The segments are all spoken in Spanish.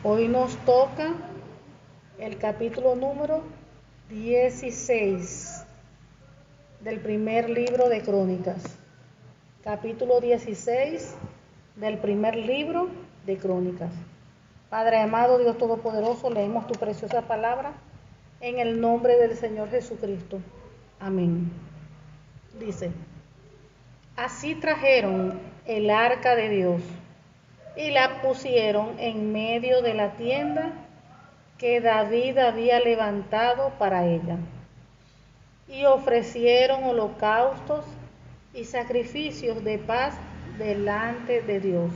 Hoy nos toca el capítulo número 16 del primer libro de Crónicas. Capítulo 16 del primer libro de Crónicas. Padre amado, Dios Todopoderoso, leemos tu preciosa palabra en el nombre del Señor Jesucristo. Amén. Dice: así trajeron el arca de Dios y la pusieron en medio de la tienda que David había levantado para ella. Y ofrecieron holocaustos y sacrificios de paz delante de Dios.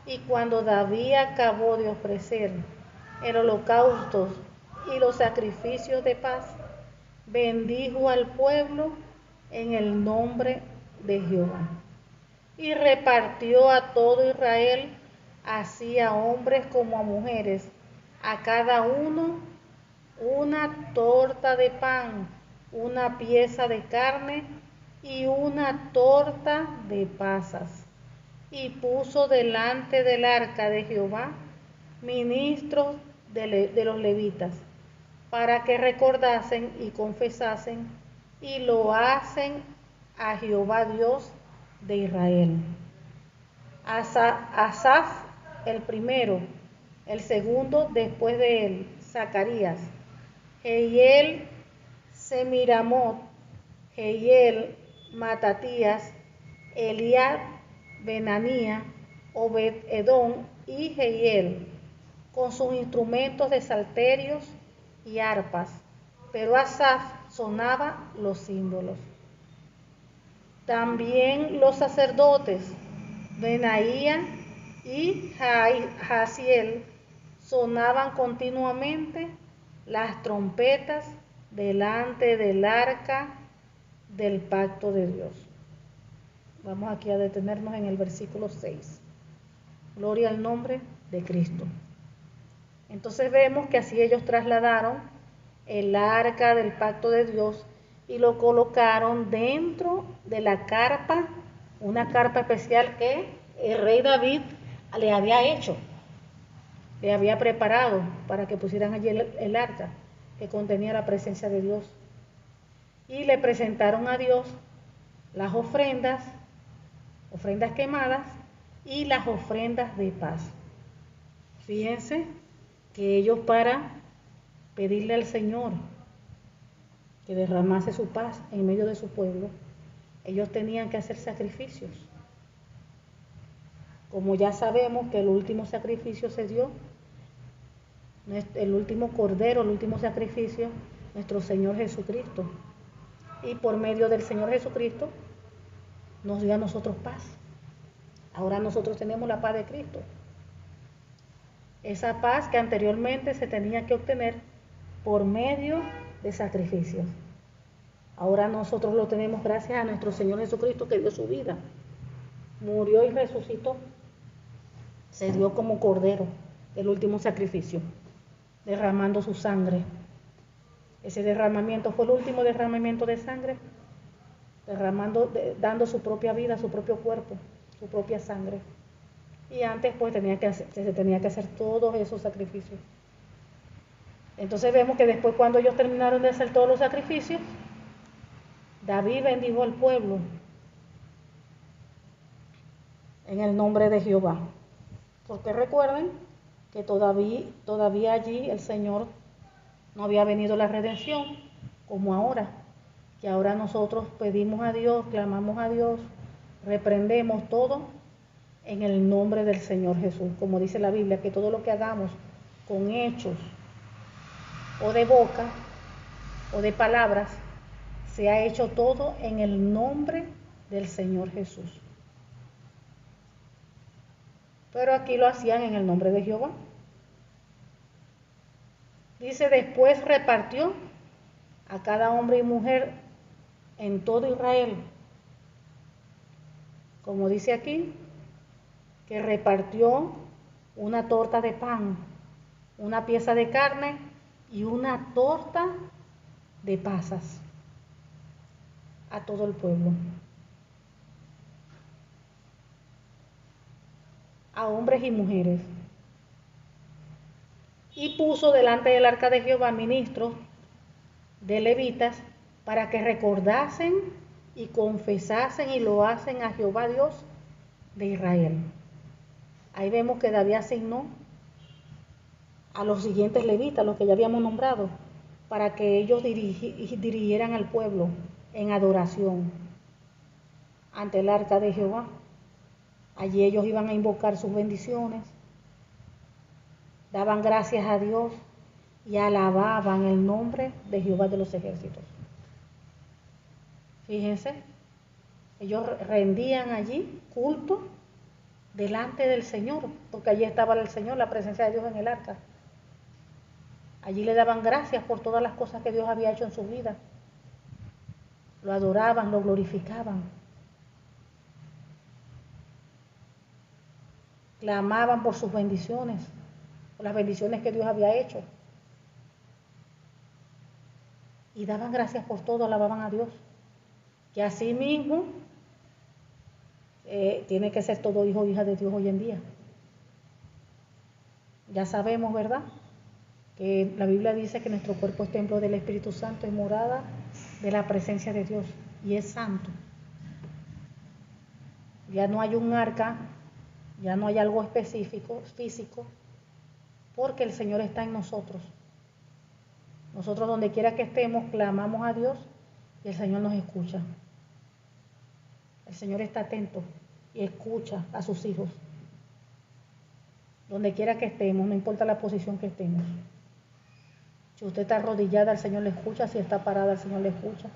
Y cuando David acabó de ofrecer el holocausto y los sacrificios de paz, bendijo al pueblo en el nombre de Jehová. Y repartió a todo Israel, así a hombres como a mujeres, a cada uno una torta de pan, una pieza de carne y una torta de pasas. Y puso delante del arca de Jehová ministros de los levitas, para que recordasen y confesasen y lo hacen a Jehová Dios de Israel. Asaf el primero, el segundo después de él, Zacarías, Jehiel, Semiramot, Jehiel, Matatías, Eliab, Benanía, Obed-edom y Jehiel, con sus instrumentos de salterios y arpas, pero Asaf sonaba los símbolos. También los sacerdotes Benaía y Jaasiel sonaban continuamente las trompetas delante del arca del pacto de Dios. Vamos aquí a detenernos en el versículo 6. Gloria al nombre de Cristo. Entonces vemos que así ellos trasladaron el arca del pacto de Dios y lo colocaron dentro de la carpa, una carpa especial que el rey David le había hecho, le había preparado para que pusieran allí el arca que contenía la presencia de Dios. Y le presentaron a Dios las ofrendas quemadas y las ofrendas de paz. Fíjense que ellos, para pedirle al Señor que derramase su paz en medio de su pueblo, ellos tenían que hacer sacrificios. Como ya sabemos que el último sacrificio se dio, el último cordero, el último sacrificio, nuestro Señor Jesucristo. Y por medio del Señor Jesucristo nos dio a nosotros paz. Ahora nosotros tenemos la paz de Cristo. Esa paz que anteriormente se tenía que obtener por medio de sacrificios. Ahora nosotros lo tenemos gracias a nuestro Señor Jesucristo, que dio su vida, murió y resucitó. Se dio como cordero, el último sacrificio, derramando su sangre. Ese derramamiento fue el último derramamiento de sangre, dando su propia vida, su propio cuerpo, su propia sangre. Y antes pues se tenía que hacer todos esos sacrificios. Entonces vemos que después, cuando ellos terminaron de hacer todos los sacrificios, David bendijo al pueblo en el nombre de Jehová. Porque recuerden que todavía allí el Señor no había venido la redención como ahora, que ahora nosotros pedimos a Dios, clamamos a Dios, reprendemos todo en el nombre del Señor Jesús. Como dice la Biblia, que todo lo que hagamos con hechos o de boca o de palabras, se ha hecho todo en el nombre del Señor Jesús. Pero aquí lo hacían en el nombre de Jehová. Dice: después repartió a cada hombre y mujer en todo Israel. Como dice aquí, que repartió una torta de pan, una pieza de carne y una torta de pasas a todo el pueblo. A hombres y mujeres. y puso delante del arca de Jehová ministros de levitas para que recordasen y confesasen y lo hacen a Jehová Dios de Israel. Ahí vemos que David asignó a los siguientes levitas, los que ya habíamos nombrado, para que ellos dirigieran al pueblo en adoración ante el arca de Jehová. Allí ellos iban a invocar sus bendiciones, daban gracias a Dios y alababan el nombre de Jehová de los ejércitos. Fíjense, ellos rendían allí culto delante del Señor, porque allí estaba el Señor, la presencia de Dios en el arca. Allí le daban gracias por todas las cosas que Dios había hecho en su vida. Lo adoraban, lo glorificaban. Clamaban por sus bendiciones, por las bendiciones que Dios había hecho. Y daban gracias por todo, alababan a Dios. Que así mismo tiene que ser todo hijo o hija de Dios hoy en día. Ya sabemos, ¿verdad?, que la Biblia dice que nuestro cuerpo es templo del Espíritu Santo, es morada de la presencia de Dios y es santo. Ya no hay un arca, ya no hay algo específico, físico, porque el Señor está en nosotros. Nosotros donde quiera que estemos, clamamos a Dios y el Señor nos escucha. El Señor está atento y escucha a sus hijos. Donde quiera que estemos, no importa la posición que estemos. Si usted está arrodillada, el Señor le escucha. Si está parada, el Señor le escucha.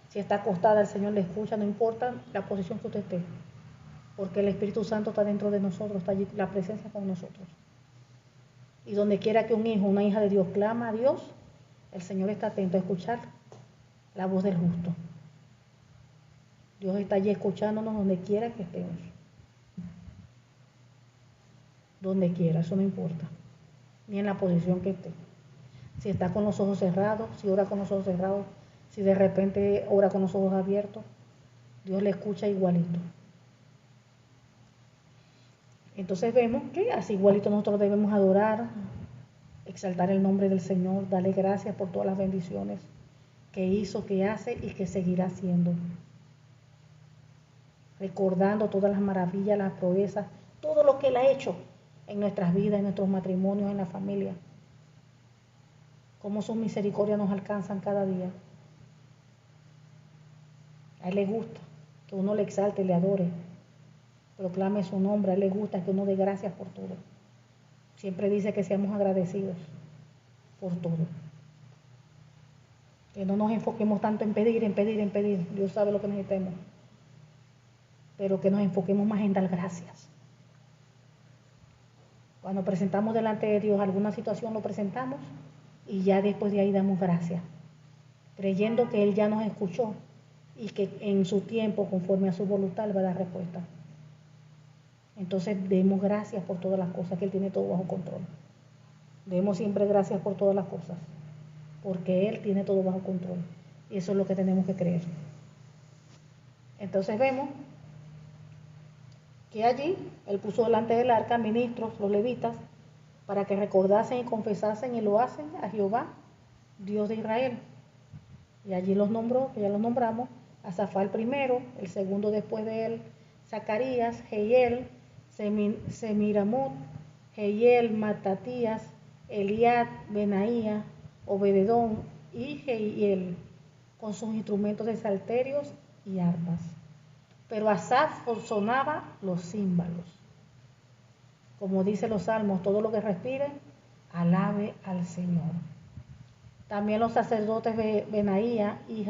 Si está acostada, el Señor le escucha. No importa la posición que usted esté, porque el Espíritu Santo está dentro de nosotros, está allí, la presencia con nosotros. Y donde quiera que un hijo o una hija de Dios clama a Dios, el Señor está atento a escuchar la voz del justo. Dios está allí escuchándonos donde quiera que estemos. Donde quiera, eso no importa. Ni en la posición que esté. Si está con los ojos cerrados, si ora con los ojos cerrados, si de repente ora con los ojos abiertos, Dios le escucha igualito. Entonces vemos que así igualito nosotros debemos adorar, exaltar el nombre del Señor, darle gracias por todas las bendiciones que hizo, que hace y que seguirá haciendo. Recordando todas las maravillas, las proezas, todo lo que Él ha hecho en nuestras vidas, en nuestros matrimonios, en la familia. Cómo sus misericordias nos alcanzan cada día. A Él le gusta que uno le exalte, le adore, proclame su nombre. A Él le gusta que uno dé gracias por todo. Siempre dice que seamos agradecidos por todo. Que no nos enfoquemos tanto en pedir, en pedir, en pedir. Dios sabe lo que necesitamos. Pero que nos enfoquemos más en dar gracias. Cuando presentamos delante de Dios alguna situación, lo presentamos y ya después de ahí damos gracias, creyendo que Él ya nos escuchó y que en su tiempo, conforme a su voluntad, Él va a dar respuesta. Entonces demos gracias por todas las cosas, que Él tiene todo bajo control. Demos siempre gracias por todas las cosas, porque Él tiene todo bajo control. Y eso es lo que tenemos que creer. Entonces vemos que allí Él puso delante del arca ministros, los levitas, para que recordasen y confesasen y lo hacen a Jehová, Dios de Israel. Y allí los nombró, que ya los nombramos, Asafá el primero, el segundo después de él, Zacarías, Jehiel, Semiramot, Jehiel, Matatías, Eliad, Benaía, Obededón y Jehiel, con sus instrumentos de salterios y arpas. Pero Asaf sonaba los címbalos. Como dice los salmos, todo lo que respire, alabe al Señor. También los sacerdotes Benaía y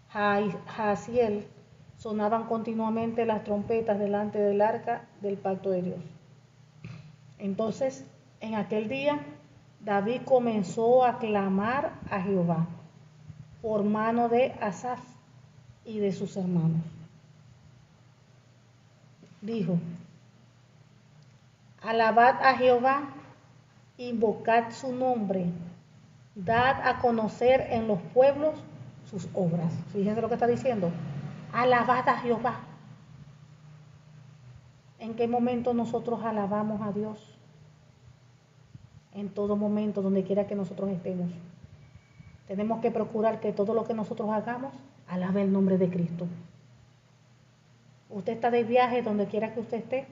Jaasiel sonaban continuamente las trompetas delante del arca del pacto de Dios. Entonces, en aquel día, David comenzó a clamar a Jehová por mano de Asaf y de sus hermanos. Dijo: alabad a Jehová, invocad su nombre, dad a conocer en los pueblos sus obras. Fíjense lo que está diciendo. Alabad a Jehová. ¿En qué momento nosotros alabamos a Dios? en todo momento, donde quiera que nosotros estemos. Tenemos que procurar que todo lo que nosotros hagamos alabe el nombre de Cristo. Usted está de viaje, donde quiera que usted esté,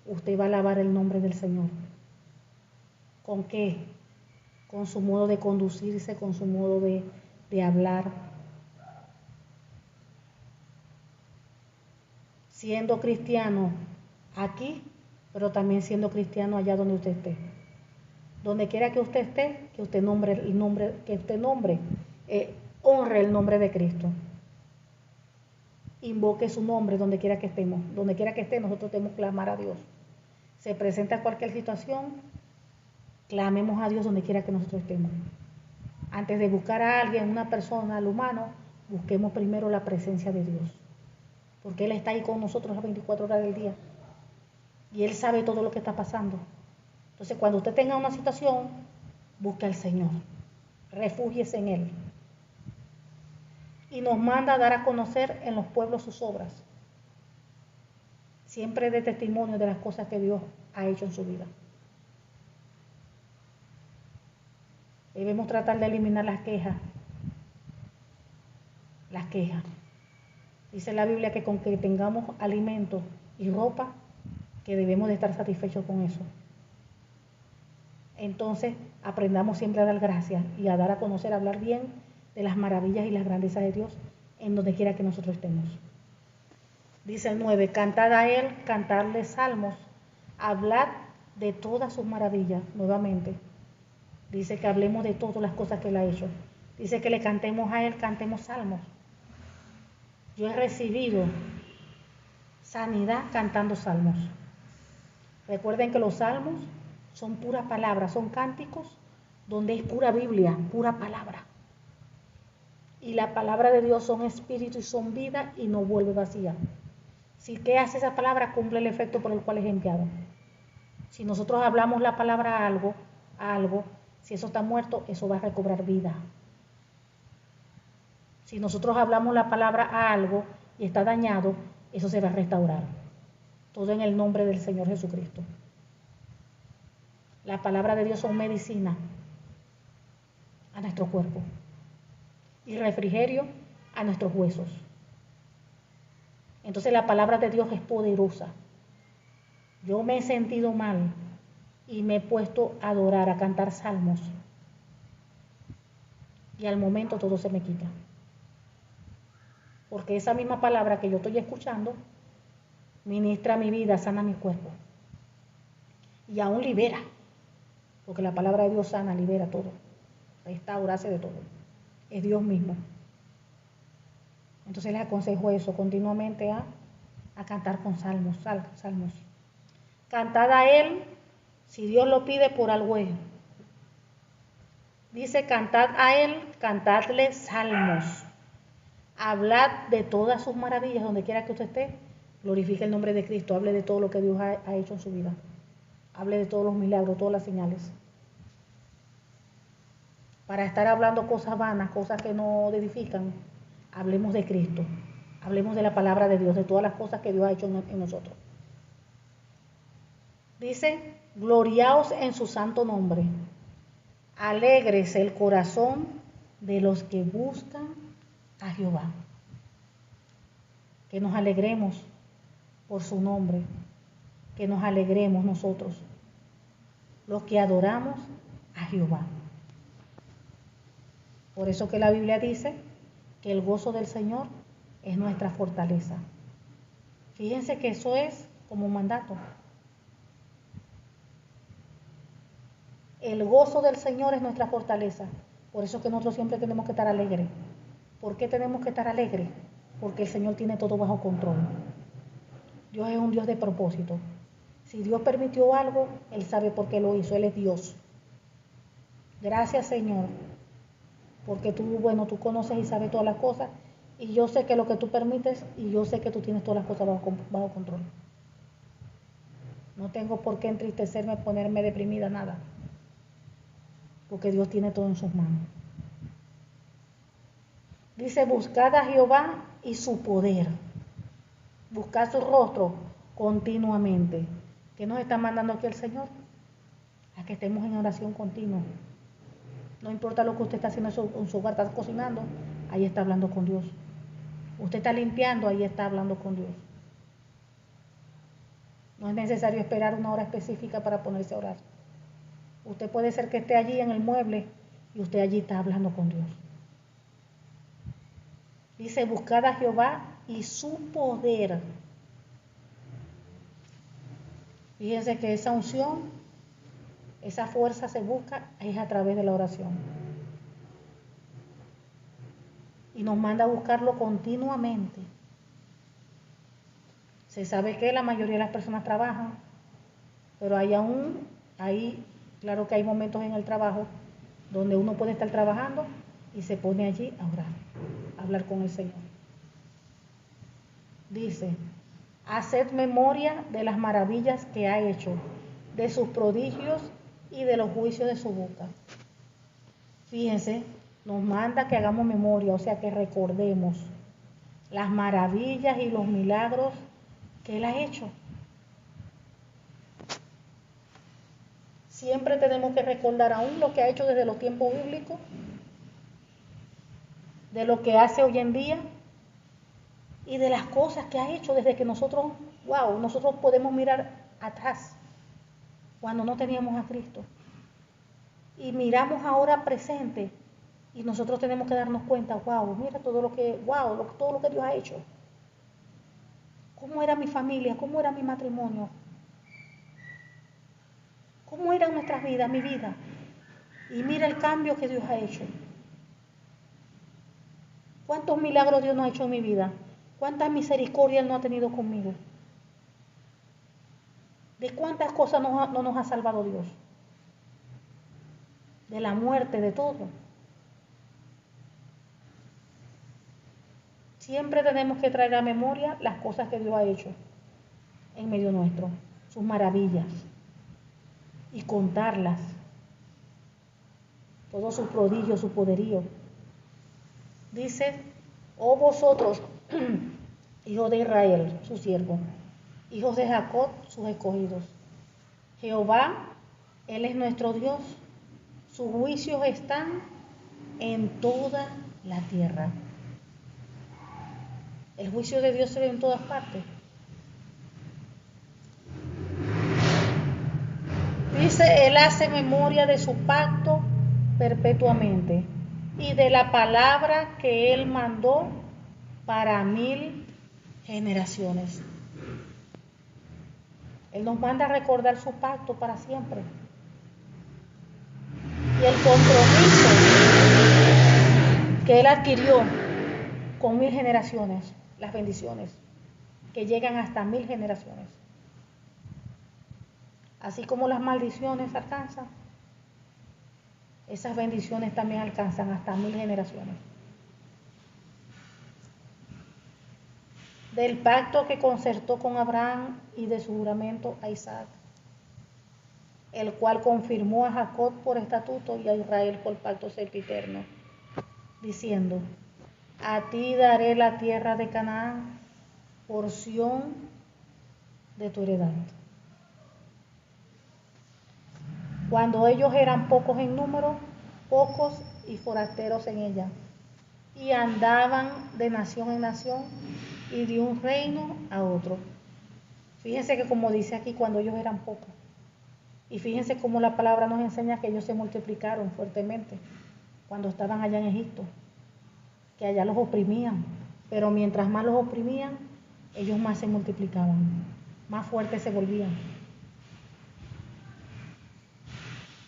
usted va a alabar el nombre del Señor. ¿Con qué? Con su modo de conducirse, con su modo de hablar. Siendo cristiano aquí, pero también siendo cristiano allá donde usted esté. Donde quiera que usted esté, que usted honre el nombre de Cristo. Invoque su nombre donde quiera que estemos. Donde quiera que esté, nosotros tenemos que clamar a Dios. Se presenta cualquier situación, clamemos a Dios donde quiera que nosotros estemos. Antes de buscar a alguien, una persona, al humano, busquemos primero la presencia de Dios. Porque Él está ahí con nosotros las 24 horas del día. Y Él sabe todo lo que está pasando. Entonces, cuando usted tenga una situación, busque al Señor. Refúgiese en Él. Y nos manda a dar a conocer en los pueblos sus obras. Siempre de testimonio de las cosas que Dios ha hecho en su vida. Debemos tratar de eliminar las quejas. Las quejas. Dice la Biblia que con que tengamos alimento y ropa, que debemos de estar satisfechos con eso. Entonces, aprendamos siempre a dar gracias y a dar a conocer, a hablar bien de las maravillas y las grandezas de Dios en donde quiera que nosotros estemos. Dice el 9, cantad a Él, cantadle salmos, hablad de todas sus maravillas, nuevamente. Dice que hablemos de todas las cosas que Él ha hecho. Dice que le cantemos a Él, cantemos salmos. Yo he recibido sanidad cantando salmos. Recuerden que los salmos son puras palabras, son cánticos donde es pura Biblia, pura palabra. Y la palabra de Dios son espíritu y son vida y no vuelve vacía. Si ¿qué hace esa palabra? Cumple el efecto por el cual es enviado. Si nosotros hablamos la palabra a algo, si eso está muerto, eso va a recobrar vida. Si nosotros hablamos la palabra a algo y está dañado, eso se va a restaurar. Todo en el nombre del Señor Jesucristo. La palabra de Dios son medicina a nuestro cuerpo y refrigerio a nuestros huesos. Entonces la palabra de Dios es poderosa. Yo me he sentido mal y me he puesto a adorar, a cantar salmos. Y al momento todo se me quita. Porque esa misma palabra que yo estoy escuchando ministra mi vida, sana mi cuerpo. Y aún libera. Porque la palabra de Dios sana, libera todo. Restaura, hace de todo. Es Dios mismo. Entonces les aconsejo eso, continuamente a cantar con salmos. Cantad a Él, si Dios lo pide, por algo es. Dice, cantad a Él, cantadle salmos. Hablad de todas sus maravillas, donde quiera que usted esté, glorifique el nombre de Cristo, hable de todo lo que Dios ha hecho en su vida. Hable de todos los milagros, todas las señales. Para estar hablando cosas vanas, cosas que no edifican, hablemos de Cristo, hablemos de la palabra de Dios, de todas las cosas que Dios ha hecho en nosotros. Dice, gloriaos en su santo nombre, alégrese el corazón de los que buscan a Jehová. Que nos alegremos por su nombre, que nos alegremos nosotros, los que adoramos a Jehová. Por eso que la Biblia dice que el gozo del Señor es nuestra fortaleza. Fíjense que eso es como un mandato. El gozo del Señor es nuestra fortaleza. Por eso que nosotros siempre tenemos que estar alegres. ¿Por qué tenemos que estar alegres? Porque el Señor tiene todo bajo control. Dios es un Dios de propósito. Si Dios permitió algo, Él sabe por qué lo hizo. Él es Dios. Gracias, Señor, porque tú conoces y sabes todas las cosas, y yo sé que lo que tú permites, y yo sé que tú tienes todas las cosas bajo control. No tengo por qué entristecerme, ponerme deprimida, nada, porque Dios tiene todo en sus manos. Dice, buscad a Jehová y su poder. Buscad su rostro continuamente. ¿Qué nos está mandando aquí el Señor? A que estemos en oración continua. No importa lo que usted está haciendo en su hogar, está cocinando, ahí está hablando con Dios. Usted está limpiando, ahí está hablando con Dios. No es necesario esperar una hora específica para ponerse a orar. Usted puede ser que esté allí en el mueble y usted allí está hablando con Dios. Dice, buscad a Jehová y su poder. Fíjense que esa unción, esa fuerza se busca es a través de la oración. Y nos manda a buscarlo continuamente. Se sabe que la mayoría de las personas trabajan, pero claro que hay momentos en el trabajo donde uno puede estar trabajando y se pone allí a orar, a hablar con el Señor. Dice, haced memoria de las maravillas que ha hecho, de sus prodigios y de los juicios de su boca. Fíjense, nos manda que hagamos memoria, o sea que recordemos las maravillas y los milagros que Él ha hecho. Siempre tenemos que recordar aún lo que ha hecho desde los tiempos bíblicos, de lo que hace hoy en día y de las cosas que ha hecho desde que nosotros podemos mirar atrás, cuando no teníamos a Cristo. Y miramos ahora presente y nosotros tenemos que darnos cuenta, mira todo lo que Dios ha hecho. ¿Cómo era mi familia? ¿Cómo era mi matrimonio? ¿Cómo eran nuestras vidas, mi vida? Y mira el cambio que Dios ha hecho. ¿Cuántos milagros Dios no ha hecho en mi vida? ¿Cuántas misericordias Él no ha tenido conmigo? ¿De cuántas cosas no nos ha salvado Dios? De la muerte, de todo. Siempre tenemos que traer a memoria las cosas que Dios ha hecho en medio nuestro, sus maravillas, y contarlas, todos sus prodigios, su poderío. Dice, oh vosotros, hijos de Israel, su siervo, hijos de Jacob, sus escogidos. Jehová, Él es nuestro Dios, sus juicios están en toda la tierra. El juicio de Dios se ve en todas partes. Dice, Él hace memoria de su pacto perpetuamente y de la palabra que Él mandó para 1000 generaciones. Él nos manda a recordar su pacto para siempre. Y el compromiso que Él adquirió con 1000 generaciones, las bendiciones que llegan hasta 1000 generaciones. Así como las maldiciones alcanzan, esas bendiciones también alcanzan hasta 1000 generaciones. Del pacto que concertó con Abraham y de su juramento a Isaac, el cual confirmó a Jacob por estatuto y a Israel por pacto sempiterno, diciendo, a ti daré la tierra de Canaán, porción de tu heredad. Cuando ellos eran pocos en número, pocos y forasteros en ella, y andaban de nación en nación y de un reino a otro. Fíjense que como dice aquí, cuando ellos eran pocos. Y fíjense cómo la palabra nos enseña que ellos se multiplicaron fuertemente cuando estaban allá en Egipto, que allá los oprimían, pero mientras más los oprimían, ellos más se multiplicaban, más fuertes se volvían.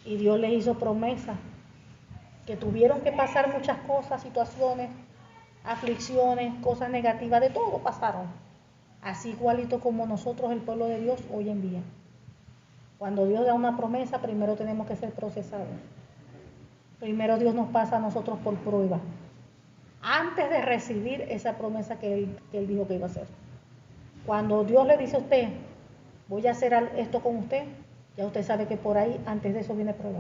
Y Dios les hizo promesa que tuvieron que pasar muchas cosas, situaciones, aflicciones, cosas negativas, de todo pasaron. Así igualito como nosotros, el pueblo de Dios, hoy en día. Cuando Dios da una promesa, primero tenemos que ser procesados. Primero Dios nos pasa a nosotros por prueba, antes de recibir esa promesa que Él dijo que iba a hacer. Cuando Dios le dice a usted, voy a hacer esto con usted, ya usted sabe que por ahí, antes de eso viene prueba.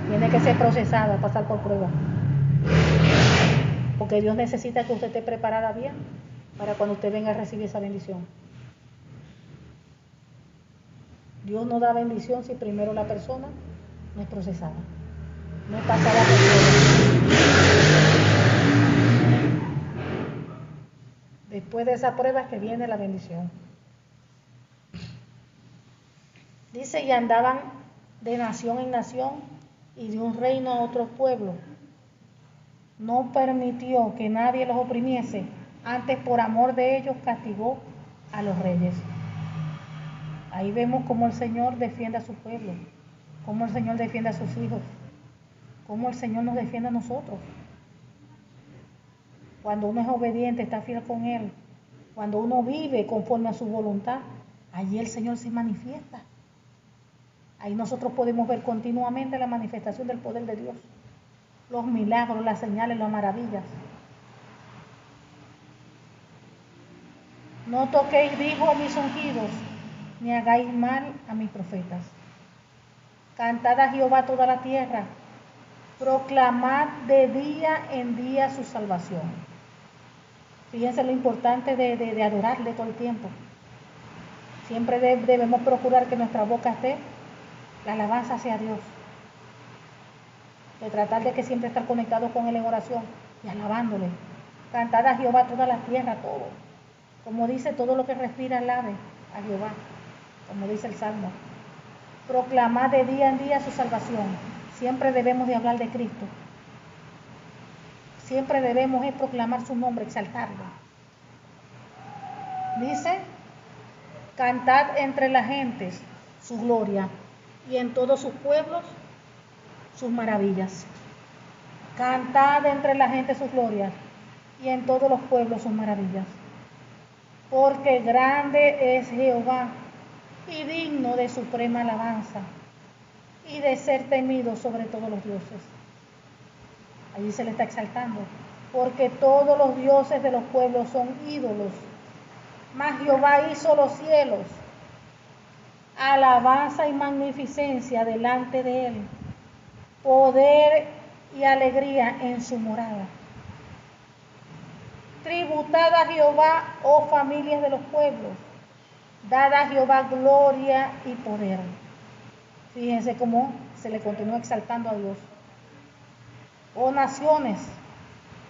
Tiene que ser procesada, pasar por prueba. Porque Dios necesita que usted esté preparada bien para cuando usted venga a recibir esa bendición. Dios no da bendición si primero la persona no es procesada, no es pasada por prueba. Después de esa prueba es que viene la bendición. Dice, y andaban de nación en nación y de un reino a otro pueblo. No permitió que nadie los oprimiese, antes por amor de ellos castigó a los reyes. Ahí vemos cómo el Señor defiende a su pueblo, cómo el Señor defiende a sus hijos, cómo el Señor nos defiende a nosotros. Cuando uno es obediente, está fiel con Él, cuando uno vive conforme a su voluntad, allí el Señor se manifiesta. Ahí nosotros podemos ver continuamente la manifestación del poder de Dios, los milagros, las señales, las maravillas. No toquéis, dijo, a mis ungidos, ni hagáis mal a mis profetas. Cantad a Jehová toda la tierra, proclamad de día en día su salvación. Fíjense lo importante de adorarle todo el tiempo. Siempre debemos procurar que nuestra boca esté la alabanza hacia Dios. De tratar de que siempre estar conectados con Él en oración y alabándole. Cantad a Jehová toda la tierra, todo. Como dice, todo lo que respira, alabe a Jehová. Como dice el Salmo. Proclamad de día en día su salvación. Siempre debemos de hablar de Cristo. Siempre debemos de proclamar su nombre, exaltarlo. Dice, cantad entre las gentes su gloria y en todos sus pueblos sus maravillas. Cantad entre la gente sus glorias y en todos los pueblos sus maravillas. Porque grande es Jehová y digno de suprema alabanza y de ser temido sobre todos los dioses. Allí se le está exaltando. Porque todos los dioses de los pueblos son ídolos, mas Jehová hizo los cielos. Alabanza y magnificencia delante de él, poder y alegría en su morada. Tributad a Jehová, oh familias de los pueblos, dad a Jehová gloria y poder. Fíjense cómo se le continúa exaltando a Dios. Oh naciones,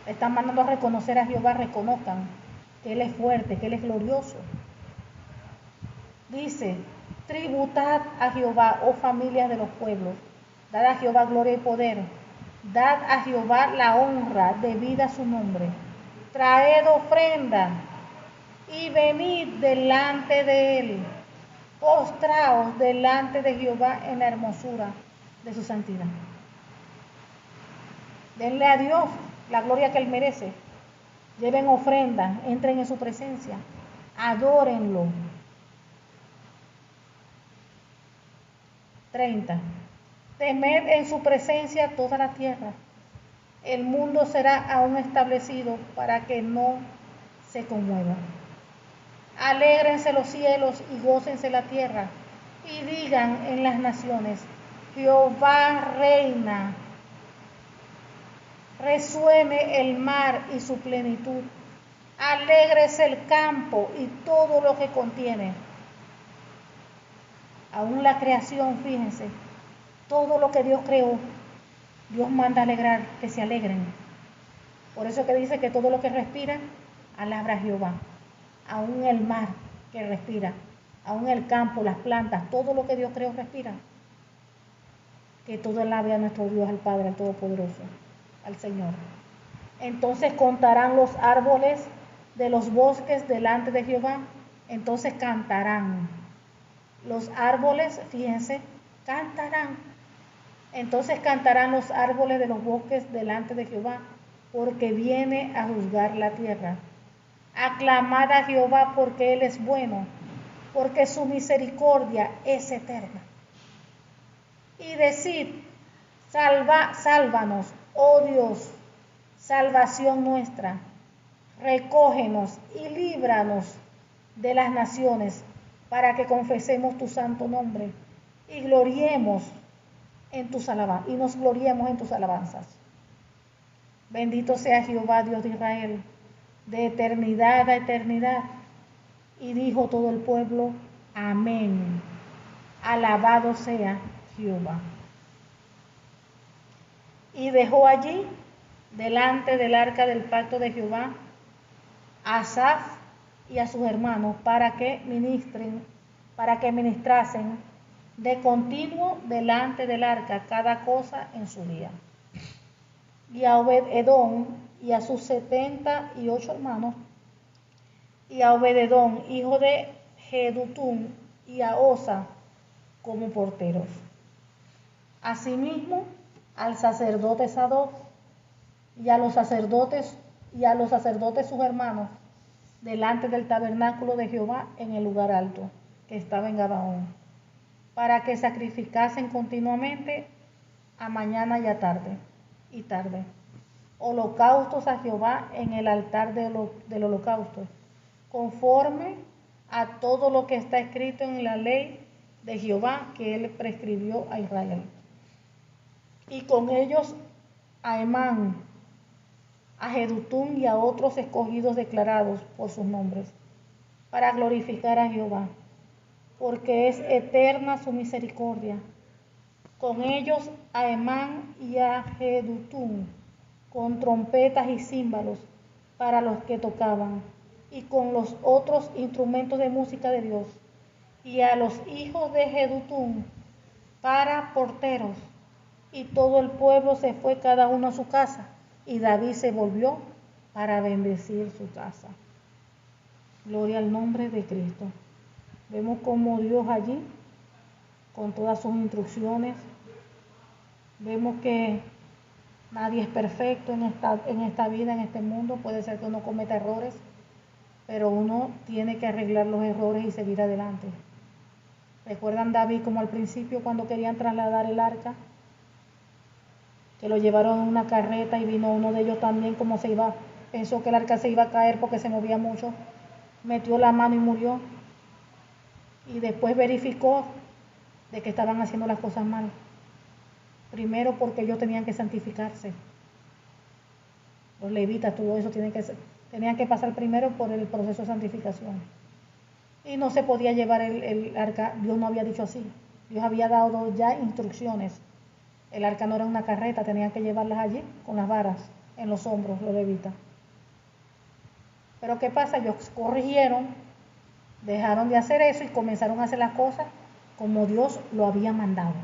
están mandando a reconocer a Jehová, reconozcan que Él es fuerte, que Él es glorioso. Dice, tributad a Jehová, oh familias de los pueblos, dad a Jehová gloria y poder, dad a Jehová la honra debida a su nombre, traed ofrenda y venid delante de él, postraos delante de Jehová en la hermosura de su santidad. Denle a Dios la gloria que Él merece, lleven ofrenda, entren en su presencia, adórenlo. 30. Temed en su presencia toda la tierra. El mundo será aún establecido para que no se conmueva. Alégrense los cielos y gócense la tierra, y digan en las naciones, Jehová reina. Resuene el mar y su plenitud. Alégrese el campo y todo lo que contiene. Aún la creación, fíjense, todo lo que Dios creó, Dios manda alegrar, que se alegren. Por eso que dice que todo lo que respira, alabra a Jehová. Aún el mar que respira, aún el campo, las plantas, todo lo que Dios creó respira. Que todo alabe a nuestro Dios, al Padre, al Todopoderoso, al Señor. Entonces contarán los árboles de los bosques delante de Jehová. Entonces cantarán. Los árboles, fíjense, cantarán. Entonces cantarán los árboles de los bosques delante de Jehová, porque viene a juzgar la tierra. Aclamad a Jehová porque Él es bueno, porque su misericordia es eterna. Y decid, sálvanos, oh Dios, salvación nuestra. Recógenos y líbranos de las naciones, para que confesemos tu santo nombre y gloriemos en tus alabanzas, y nos gloriemos en tus alabanzas. Bendito sea Jehová, Dios de Israel, de eternidad a eternidad. Y dijo todo el pueblo, amén. alabado sea Jehová. Y dejó allí, delante del arca del pacto de Jehová, a Asaf y a sus hermanos para que ministrasen de continuo delante del arca cada cosa en su día. Y a Obed-edom y a sus 78 hermanos, y a Obed-edom, hijo de Jedutún, y a Osa como porteros. Asimismo, al sacerdote Sadoc y a los sacerdotes sus hermanos, delante del tabernáculo de Jehová en el lugar alto, que estaba en Gabaón, para que sacrificasen continuamente a mañana y a tarde, holocaustos a Jehová en el altar del holocausto, conforme a todo lo que está escrito en la ley de Jehová que él prescribió a Israel. Y con ellos a Emán, a Jedutún y a otros escogidos declarados por sus nombres, para glorificar a Jehová, porque es eterna su misericordia. Con ellos a Emán y a Jedutún, con trompetas y címbalos para los que tocaban, y con los otros instrumentos de música de Dios, y a los hijos de Jedutún para porteros. Y todo el pueblo se fue cada uno a su casa, y David se volvió para bendecir su casa. Gloria al nombre de Cristo. Vemos como Dios allí, con todas sus instrucciones, vemos que nadie es perfecto en esta vida, en este mundo. Puede ser que uno cometa errores, pero uno tiene que arreglar los errores y seguir adelante. ¿Recuerdan David como al principio cuando querían trasladar el arca? Que lo llevaron en una carreta y vino uno de ellos también, pensó que el arca se iba a caer porque se movía mucho, metió la mano y murió. Y después verificó de que estaban haciendo las cosas mal. Primero porque ellos tenían que santificarse. Los levitas, todo eso tenían que pasar primero por el proceso de santificación. Y no se podía llevar el arca, Dios no había dicho así. Dios había dado ya instrucciones. El arca no era una carreta, tenían que llevarlas allí con las varas en los hombros, los levitas. Pero ¿qué pasa? Ellos corrigieron, dejaron de hacer eso y comenzaron a hacer las cosas como Dios lo había mandado.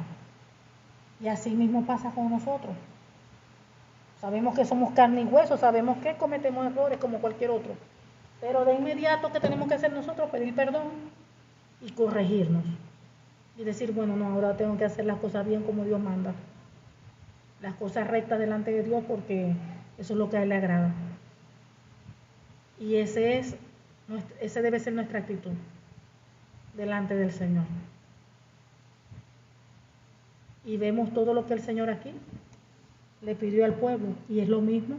Y así mismo pasa con nosotros. Sabemos que somos carne y hueso, sabemos que cometemos errores como cualquier otro. Pero de inmediato, ¿qué tenemos que hacer nosotros? Pedir perdón y corregirnos. Y decir, bueno, no, ahora tengo que hacer las cosas bien como Dios manda. Las cosas rectas delante de Dios, porque eso es lo que a Él le agrada. Y ese debe ser nuestra actitud delante del Señor. Y vemos todo lo que el Señor aquí le pidió al pueblo, y es lo mismo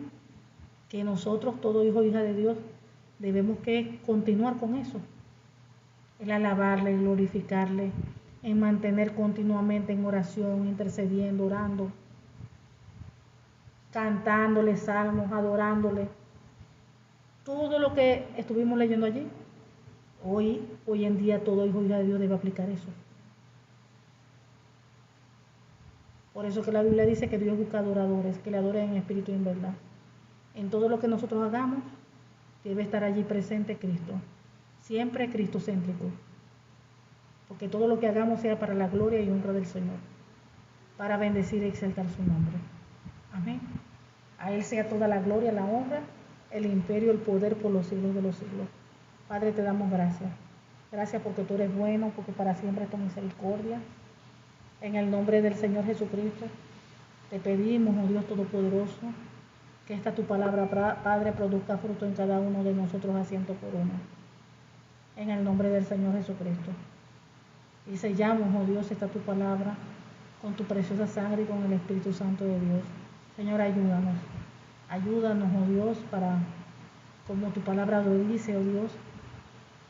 que nosotros, todo hijo e hija de Dios, debemos que continuar con eso, el alabarle, glorificarle, en mantener continuamente en oración, intercediendo, orando, cantándole salmos, adorándole. Todo lo que estuvimos leyendo allí, hoy en día todo hijo e hija de Dios debe aplicar eso. Por eso que la Biblia dice que Dios busca adoradores, que le adoren en espíritu y en verdad. En todo lo que nosotros hagamos, debe estar allí presente Cristo. Siempre cristocéntrico. Porque todo lo que hagamos sea para la gloria y honra del Señor. Para bendecir y exaltar su nombre. Amén. A Él sea toda la gloria, la honra, el imperio, el poder por los siglos de los siglos. Padre, te damos gracias. Gracias porque tú eres bueno, porque para siempre es tu misericordia. En el nombre del Señor Jesucristo, te pedimos, oh Dios Todopoderoso, que esta tu palabra, Padre, produzca fruto en cada uno de nosotros a 100 por uno. En el nombre del Señor Jesucristo. Y sellamos, oh Dios, esta tu palabra con tu preciosa sangre y con el Espíritu Santo de Dios. Señor, ayúdanos. Ayúdanos, oh Dios, para, como tu palabra lo dice, oh Dios,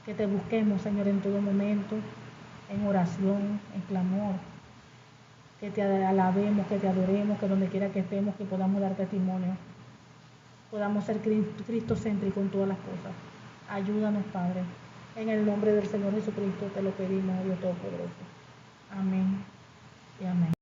que te busquemos, Señor, en todo momento, en oración, en clamor, que te alabemos, que te adoremos, que donde quiera que estemos, que podamos dar testimonio, podamos ser cristocéntricos en todas las cosas. Ayúdanos, Padre. En el nombre del Señor Jesucristo te lo pedimos, Dios Todopoderoso. Amén.